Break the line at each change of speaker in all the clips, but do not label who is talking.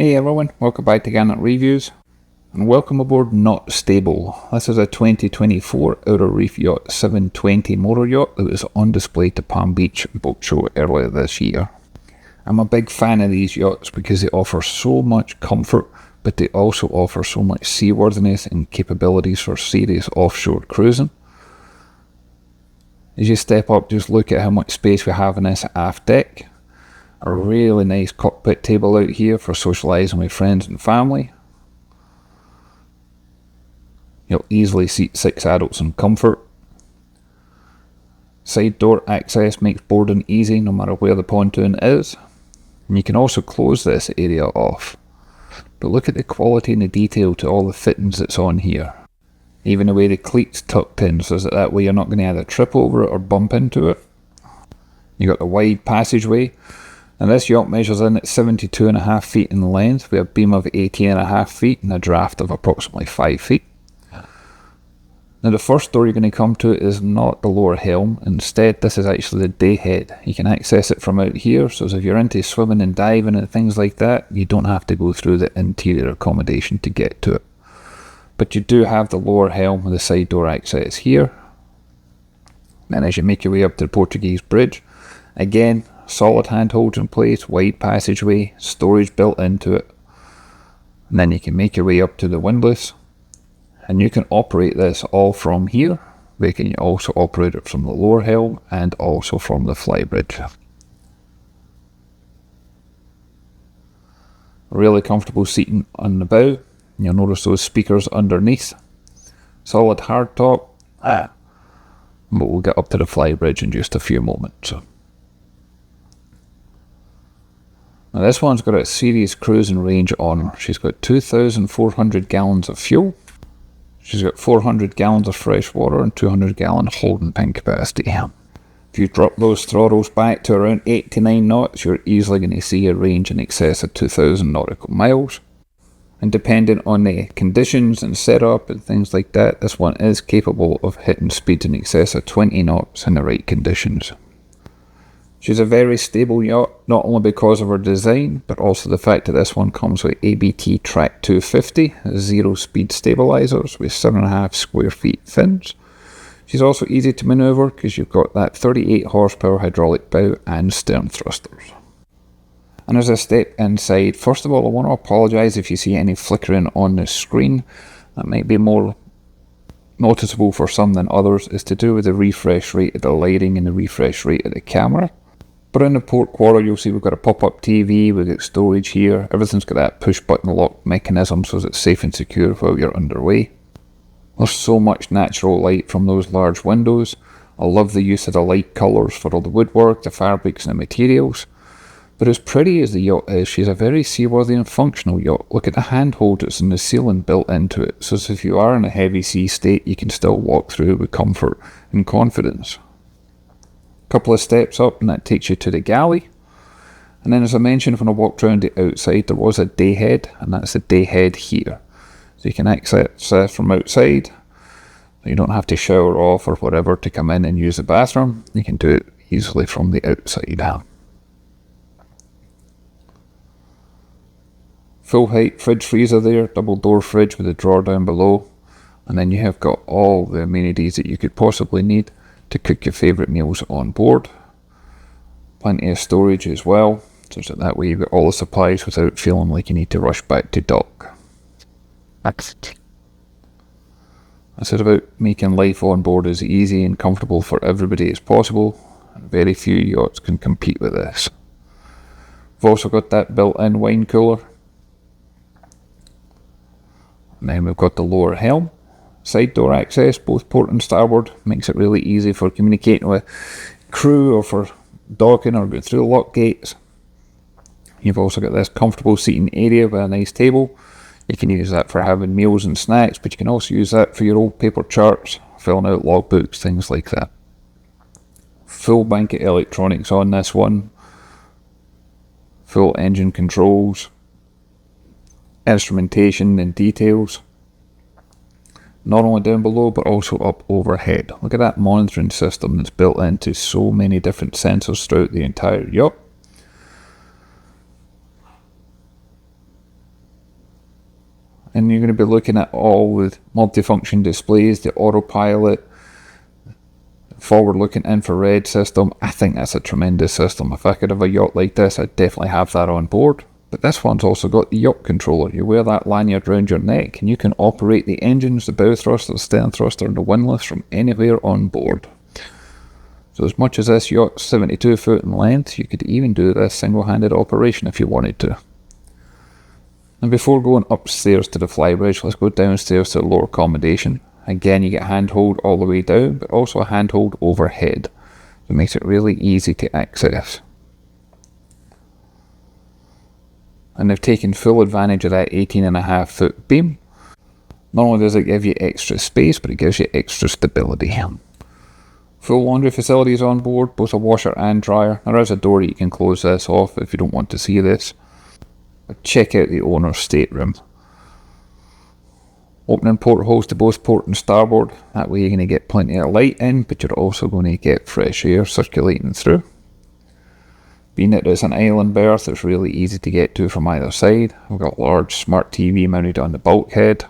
Hey everyone, welcome back to Garnock Reviews, and welcome aboard Not Stable. This is a 2024 Outer Reef Yacht 720 motor yacht that was on display to Palm Beach Boat Show earlier this year. I'm a big fan of these yachts because they offer so much comfort, but they also offer so much seaworthiness and capabilities for serious offshore cruising. As you step up, just look at how much space we have in this aft deck. A really nice cockpit table out here for socialising with friends and family. You'll easily seat 6 adults in comfort. Side door access makes boarding easy no matter where the pontoon is. And you can also close this area off. But look at the quality and the detail to all the fittings that's on here. Even the way the cleats tucked in so that way you're not going to either trip over it or bump into it. You got the wide passageway. And this yacht measures in at 72.5 feet in length with a beam of 18.5 feet and a draft of approximately 5 feet. Now the first door you're going to come to is not the lower helm, instead this is actually the day head. You can access it from out here, so if you're into swimming and diving and things like that, you don't have to go through the interior accommodation to get to it. But you do have the lower helm with the side door access here. Then as you make your way up to the Portuguese bridge, again, solid handholds in place, wide passageway, storage built into it. And then you can make your way up to the windlass. And you can operate this all from here. We can also operate it from the lower helm and also from the Flybridge. Really comfortable seating on the bow. You'll notice those speakers underneath. Solid hardtop. But we'll get up to the Flybridge in just a few moments. Now this one's got a serious cruising range on her. She's got 2,400 gallons of fuel. She's got 400 gallons of fresh water and 200 gallon holding tank capacity. If you drop those throttles back to around 8 to 9 knots, you're easily going to see a range in excess of 2,000 nautical miles. And depending on the conditions and setup and things like that, this one is capable of hitting speeds in excess of 20 knots in the right conditions. She's a very stable yacht, not only because of her design, but also the fact that this one comes with ABT Track 250, 0-speed stabilizers with 7.5 square feet fins. She's also easy to manoeuvre because you've got that 38 horsepower hydraulic bow and stern thrusters. And as I step inside, first of all I want to apologise if you see any flickering on the screen. That might be more noticeable for some than others. It's to do with the refresh rate of the lighting and the refresh rate of the camera. But in the port quarter you'll see we've got a pop-up TV, we've got storage here, everything's got that push button lock mechanism so it's safe and secure while you're underway. There's so much natural light from those large windows. I love the use of the light colours for all the woodwork, the fabrics and the materials. But as pretty as the yacht is, she's a very seaworthy and functional yacht. Look at the handhold that's in the ceiling built into it, so if you are in a heavy sea state you can still walk through with comfort and confidence. Couple of steps up and that takes you to the galley. And then as I mentioned when I walked around the outside, there was a day head, and that's the day head here. So you can access from outside. You don't have to shower off or whatever to come in and use the bathroom. You can do it easily from the outside. Full height fridge freezer there, double door fridge with a drawer down below. And then you have got all the amenities that you could possibly need to cook your favourite meals on board. Plenty of storage as well, so that way you've got all the supplies without feeling like you need to rush back to dock. I said about making life on board as easy and comfortable for everybody as possible, and very few yachts can compete with this. We've also got that built-in wine cooler. And then we've got the lower helm. Side door access, both port and starboard, makes it really easy for communicating with crew or for docking or going through the lock gates. You've also got this comfortable seating area with a nice table. You can use that for having meals and snacks, but you can also use that for your old paper charts, filling out logbooks, things like that. Full bank of electronics on this one. Full engine controls, instrumentation and details. Not only down below but also up overhead. Look at that monitoring system that's built into so many different sensors throughout the entire yacht. And you're going to be looking at all with multifunction displays, the autopilot, forward-looking infrared system. I think that's a tremendous system. If I could have a yacht like this, I'd definitely have that on board. But this one's also got the yacht controller. You wear that lanyard around your neck and you can operate the engines, the bow thruster, the stern thruster and the windlass from anywhere on board. So as much as this yacht's 72 foot in length, you could even do this single-handed operation if you wanted to. And before going upstairs to the Flybridge, let's go downstairs to the lower accommodation. Again, you get handhold all the way down, but also a handhold overhead. So it makes it really easy to access. And they've taken full advantage of that 18.5 foot beam. Not only does it give you extra space, but it gives you extra stability. Full laundry facilities on board, both a washer and dryer. There is a door you can close this off if you don't want to see this. But check out the owner's stateroom. Opening portholes to both port and starboard. That way you're going to get plenty of light in, but you're also going to get fresh air circulating through. Being that it's an island berth, it's really easy to get to from either side. We've got a large smart TV mounted on the bulkhead.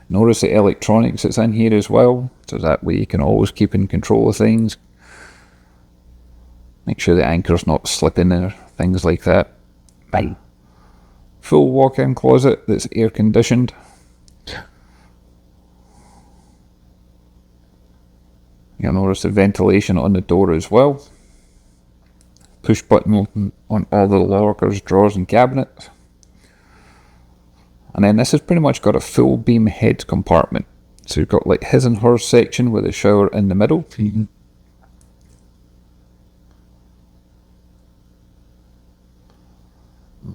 Notice the electronics that's in here as well, so that way you can always keep in control of things. Make sure the anchor's not slipping or things like that. Bye. Full walk-in closet that's air conditioned. You'll notice the ventilation on the door as well. Push button open on all the lockers, drawers and cabinets. And then this has pretty much got a full beam head compartment. So you've got like his and hers section with a shower in the middle.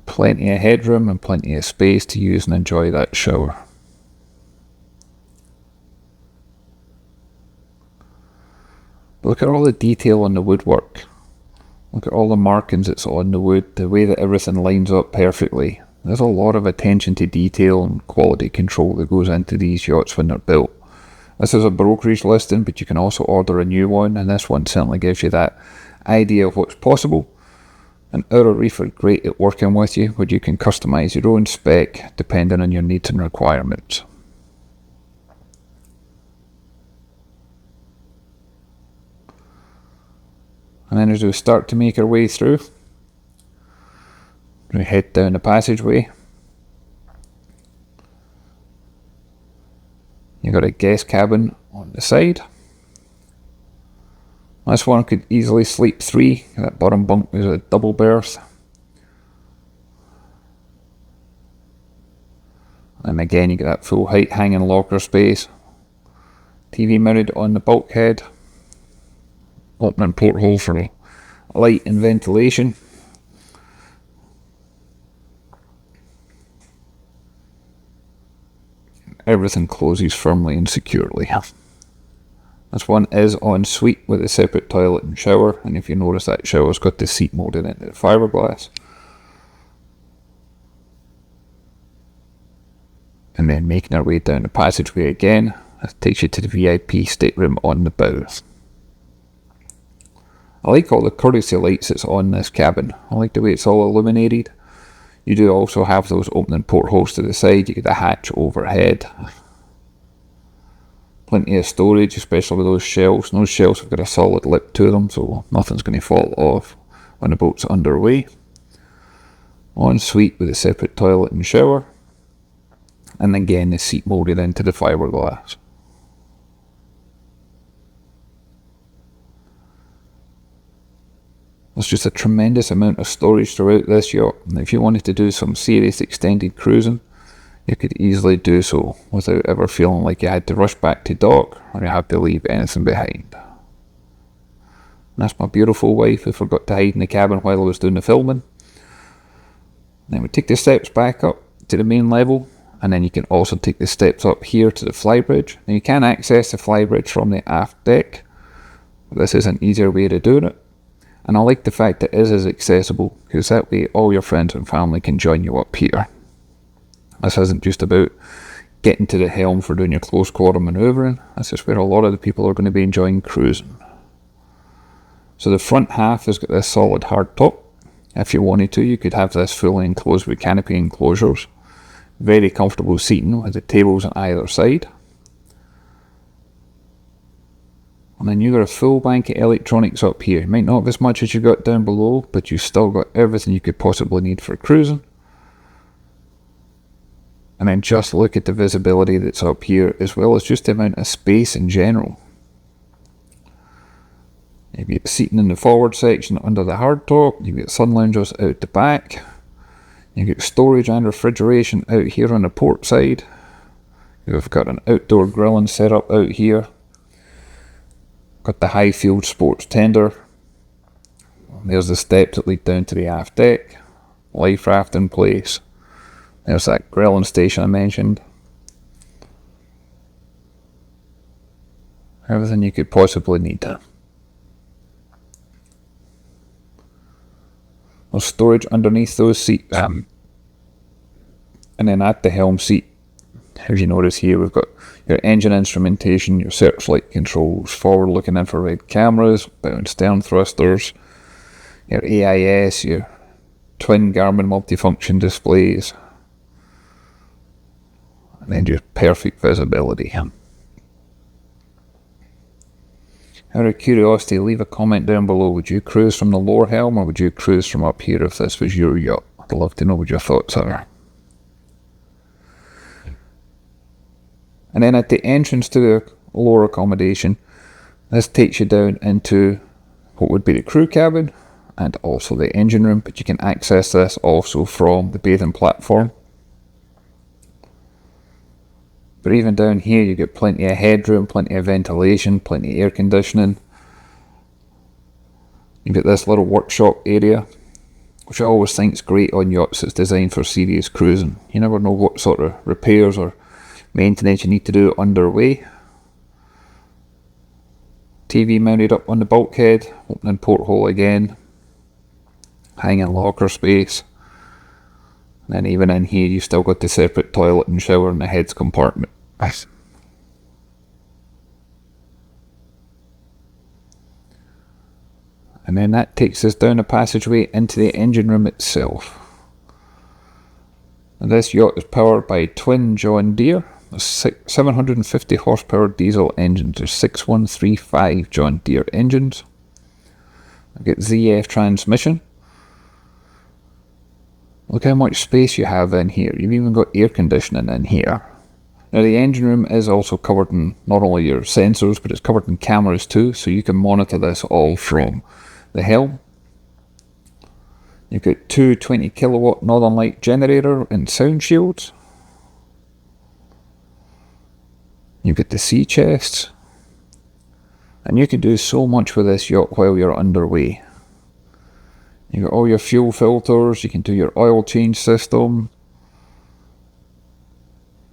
Plenty of headroom and plenty of space to use and enjoy that shower. But look at all the detail on the woodwork. Look at all the markings that's on the wood, the way that everything lines up perfectly. There's a lot of attention to detail and quality control that goes into these yachts when they're built. This is a brokerage listing, but you can also order a new one, and this one certainly gives you that idea of what's possible. And Outer Reef are great at working with you, where you can customise your own spec depending on your needs and requirements. And then as we start to make our way through, we head down the passageway. You've got a guest cabin on the side. This one could easily sleep 3. That bottom bunk is a double berth. And again you get that full height hanging locker space. TV mounted on the bulkhead. Opening porthole for light and ventilation. Everything closes firmly and securely. This one is ensuite with a separate toilet and shower, and if you notice that shower's got the seat molded into the fiberglass. And then making our way down the passageway again, that takes you to the VIP stateroom on the bow. I like all the courtesy lights that's on this cabin. I like the way it's all illuminated. You do also have those opening portholes to the side. You get a hatch overhead. Plenty of storage, especially with those shelves. And those shelves have got a solid lip to them, so nothing's going to fall off when the boat's underway. Ensuite with a separate toilet and shower. And again the seat molded into the fiberglass. There's just a tremendous amount of storage throughout this yacht, and if you wanted to do some serious extended cruising, you could easily do so without ever feeling like you had to rush back to dock or you had to leave anything behind. And that's my beautiful wife who forgot to hide in the cabin while I was doing the filming. Then we take the steps back up to the main level, and then you can also take the steps up here to the Flybridge. Now you can access the Flybridge from the aft deck, but this is an easier way to do it. And I like the fact that it is accessible, because that way all your friends and family can join you up here. This isn't just about getting to the helm for doing your close quarter manoeuvring. This is where a lot of the people are going to be enjoying cruising. So the front half has got this solid hard top. If you wanted to, you could have this fully enclosed with canopy enclosures. Very comfortable seating with the tables on either side. And then you've got a full bank of electronics up here. You might not have as much as you got down below, but you've still got everything you could possibly need for cruising. And then just look at the visibility that's up here, as well as just the amount of space in general. You've got seating in the forward section under the hardtop. You've got sun loungers out the back. You've got storage and refrigeration out here on the port side. You've got an outdoor grilling setup out here. Got the high field sports tender. There's the steps that lead down to the aft deck. Life raft in place. There's that grilling station I mentioned. Everything you could possibly need. There's storage underneath those seats. And then at the helm seat, as you notice here, we've got your engine instrumentation, your searchlight controls, forward-looking infrared cameras, bow and stern thrusters, your AIS, your twin Garmin multifunction displays, and then just perfect visibility. Out of curiosity, leave a comment down below. Would you cruise from the lower helm, or would you cruise from up here if this was your yacht? I'd love to know what your thoughts are. And then at the entrance to the lower accommodation, this takes you down into what would be the crew cabin and also the engine room, but you can access this also from the bathing platform. But even down here, you get plenty of headroom, plenty of ventilation, plenty of air conditioning. You get this little workshop area, which I always think is great on yachts. It's designed for serious cruising. You never know what sort of repairs or maintenance you need to do underway. TV mounted up on the bulkhead, opening porthole again, hanging locker space. And then even in here, you still got the separate toilet and shower in the heads compartment. Nice. And then that takes us down a passageway into the engine room itself. And this yacht is powered by twin John Deere. There's 750 horsepower diesel engines. There's 6135 John Deere engines. I've got ZF transmission. Look how much space you have in here. You've even got air conditioning in here. Now the engine room is also covered in not only your sensors, but it's covered in cameras too, so you can monitor this all from the helm. You've got two 20 kilowatt Northern Light generator and sound shields. You've got the sea chests. And you can do so much with this yacht while you're underway. You've got all your fuel filters, you can do your oil change system.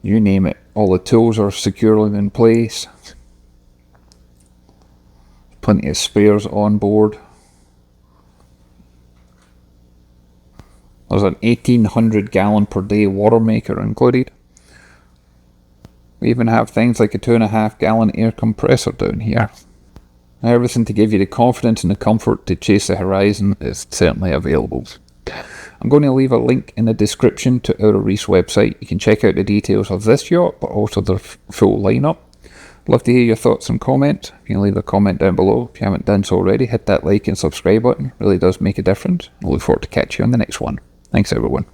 You name it, all the tools are securely in place. Plenty of spares on board. There's an 1800 gallon per day water maker included. We even have things like a 2.5 gallon air compressor down here. Everything to give you the confidence and the comfort to chase the horizon is certainly available. I'm going to leave a link in the description to Outer Reef's website. You can check out the details of this yacht, but also their full lineup. I'd love to hear your thoughts and comments. You can leave a comment down below. If you haven't done so already, hit that like and subscribe button. It really does make a difference. I look forward to catching you on the next one. Thanks everyone.